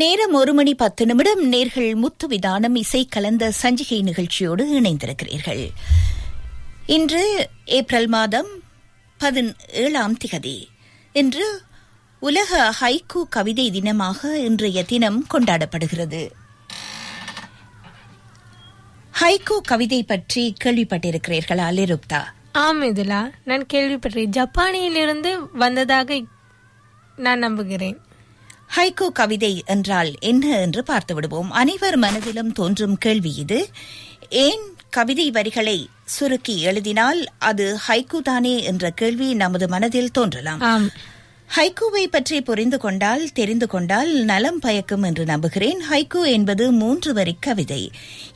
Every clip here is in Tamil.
நேரம் 1:10 நேர்கள் முத்துவிதானம் இசை கலந்த சஞ்சிகை நிகழ்ச்சியோடு இணைந்திருக்கிறீர்கள். இன்று ஏப்ரல் மாதம் 17 இன்று உலக ஹைக்கூ கவிதை தினமாக இன்றைய தினம் கொண்டாடப்படுகிறது. ஹைக்கூ கவிதை பற்றி கேள்விப்பட்டிருக்கிறீர்களா லிருப்தா? ஆம் இதுலா, நான் கேள்விப்பட்டேன். ஜப்பானிலிருந்து வந்ததாக நான் நம்புகிறேன். ஹைக்கூ கவிதை என்றால் என்ன என்று பார்த்து விடுவோம். அனைவர் மனதிலும் தோன்றும் கேள்வி இது. ஏன் கவிதை வரிகளை சுருக்கி எழுதினால் அது ஹைக்கூ தானே என்ற கேள்வி நமது மனதில் தோன்றலாம். ஹைக்கூவை பற்றி தெரிந்து கொண்டால் நலம் பயக்கும் என்று நம்புகிறேன். ஹைக்கூ என்பது 3 வரி கவிதை.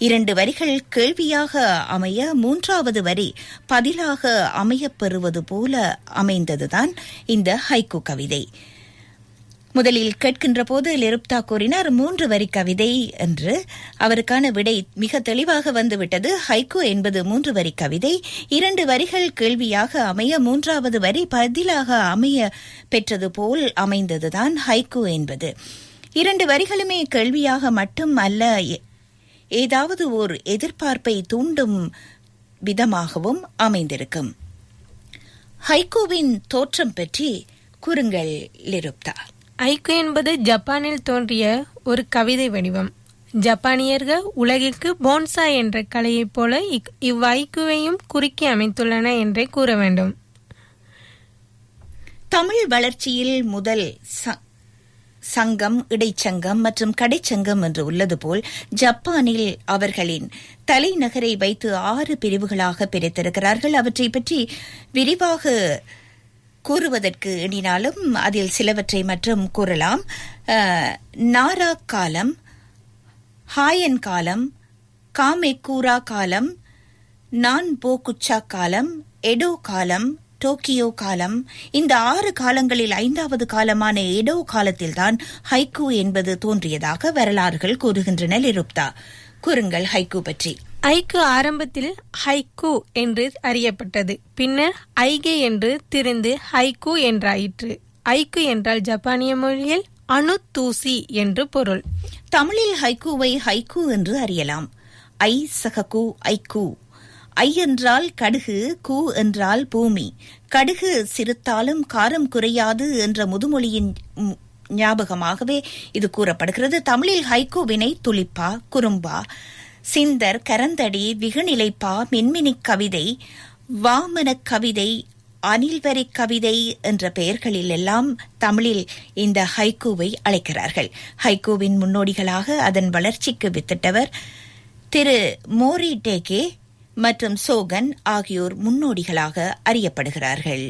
2 வரிகள் கேள்வியாக அமைய 3வது வரி பதிலாக அமையப்பெறுவது போல அமைந்ததுதான் இந்த ஹைக்கூ கவிதை. முதலில் கேட்கின்ற போது லிருப்தா கூறினார் 3 வரி கவிதை என்று. அவருக்கான விடை மிக தெளிவாக வந்துவிட்டது. ஹைக்கூ என்பது 3 வரி கவிதை. 2 வரிகள் கேள்வியாக அமைய 3வது வரி பதிலாக அமைய பெற்றது போல் அமைந்ததுதான் ஹைக்கூ என்பது. 2 வரிகளுமே கேள்வியாக மட்டும் அல்ல, ஏதாவது ஓர் எதிர்பார்ப்பை தூண்டும் விதமாகவும் அமைந்திருக்கும். ஹைக்கூவின் தோற்றம் பற்றி கூறுங்கள் லிருப்தா. ஐக்கூ என்பது ஜப்பானில் தோன்றிய ஒரு கவிதை வடிவம். ஜப்பானியர்கள் உலகிற்கு போன்சா என்ற கலையைப் போல இவ்வைக்கூவையும் குறுக்கி அமைத்துள்ளன என்றே கூற வேண்டும். தமிழ் வளர்ச்சியில் முதல் சங்கம், இடைச்சங்கம் மற்றும் கடைச்சங்கம் என்று உள்ளது போல் ஜப்பானில் அவர்களின் தலைநகரை வைத்து 6 பிரிவுகளாக பிரித்திருக்கிறார்கள். அவற்றை பற்றி விரிவாக கூறுவதற்கு எண்ணினாலும் அதில் சிலவற்றை மற்றும் கூறலாம். நாரா காலம், ஹாயன் காலம், காமெக்கூரா காலம், நான்போகுச்சா காலம், எடோ காலம், டோக்கியோ காலம். இந்த 6 காலங்களில் 5வது காலமான எடோ காலத்தில்தான் ஹைக்கூ என்பது தோன்றியதாக வரலாறுகள் கூறுகின்றன. லிருப்தா, கூறுங்கள் ஹைக்கூ பற்றி. ஐக்கூ ஆரம்பத்தில் ஹைக்கூ என்று அறியப்பட்டது. பின்னர் ஐகே என்று திரிந்து ஹைக்கூ என்றாயிற்று. ஐக்கூ என்றால் ஜப்பானிய மொழியில் அணு தூசி என்று பொருள். தமிழில் ஹைக்கூவை ஹைக்கூ என்று அறியலாம். ஐ சககு ஐக்கூ. ஐ என்றால் கடுகு, கூ என்றால் பூமி. கடுகு சிறுத்தாலும் காரம் குறையாது என்ற முதுமொழியின் ஞாபகமாகவே இது கூறப்படுகிறது. தமிழில் ஹைக்கூவினை துளிப்பா, குறும்பா, சிந்தர், கரந்தடி, விகுநிலைப்பா, மின்மினிக் கவிதை, வாமனக் கவிதை, அனில்வரி கவிதை என்ற பெயர்களில் எல்லாம் தமிழில் இந்த ஹைக்கூவை அழைக்கிறார்கள். ஹைக்கூவின் முன்னோடிகளாக அதன் வளர்ச்சிக்கு வித்திட்டவர் திரு மோரி டேகே மற்றும் சோகன் ஆகியோர் முன்னோடிகளாக அறியப்படுகிறார்கள்.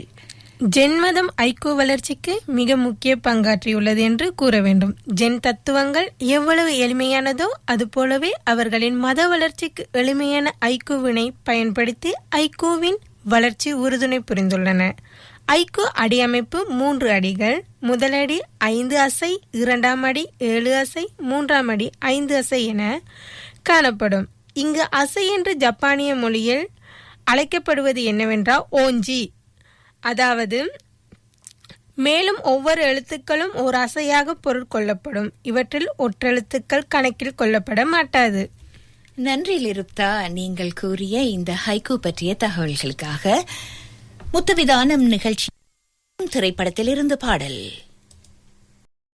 ஜென் மதம் ஐக்கூ வளர்ச்சிக்கு மிக முக்கிய பங்காற்றியுள்ளது என்று கூற வேண்டும். ஜென் தத்துவங்கள் எவ்வளவு எளிமையானதோ அதுபோலவே அவர்களின் மத வளர்ச்சிக்கு எளிமையான ஐக்கூவினை பயன்படுத்தி ஐக்கூவின் வளர்ச்சி உறுதுணை புரிந்துள்ளன. ஐக்கூ அடியமைப்பு 3 அடிகள். முதல் அடி 5 அசை, 2ஆம் அடி 7 அசை, 3ஆம் அடி 5 அசை என காணப்படும். இங்கு அசை என்று ஜப்பானிய மொழியில் அழைக்கப்படுவது என்னவென்றால் ஓஞ்சி. அதாவது மேலும் ஒவ்வொரு எழுத்துக்களும் ஒரு அசையாக பொருட்கொள்ளப்படும். இவற்றில் ஒற்றெழுத்துக்கள் கணக்கில் கொள்ளப்பட மாட்டாது. நன்றி லிருப்தா, நீங்கள் கூறிய இந்த ஹைக்கூ பற்றிய தகவல்களுக்காக. முத்துவிதானம் நிகழ்ச்சி திரைப்படத்திலிருந்து பாடல்.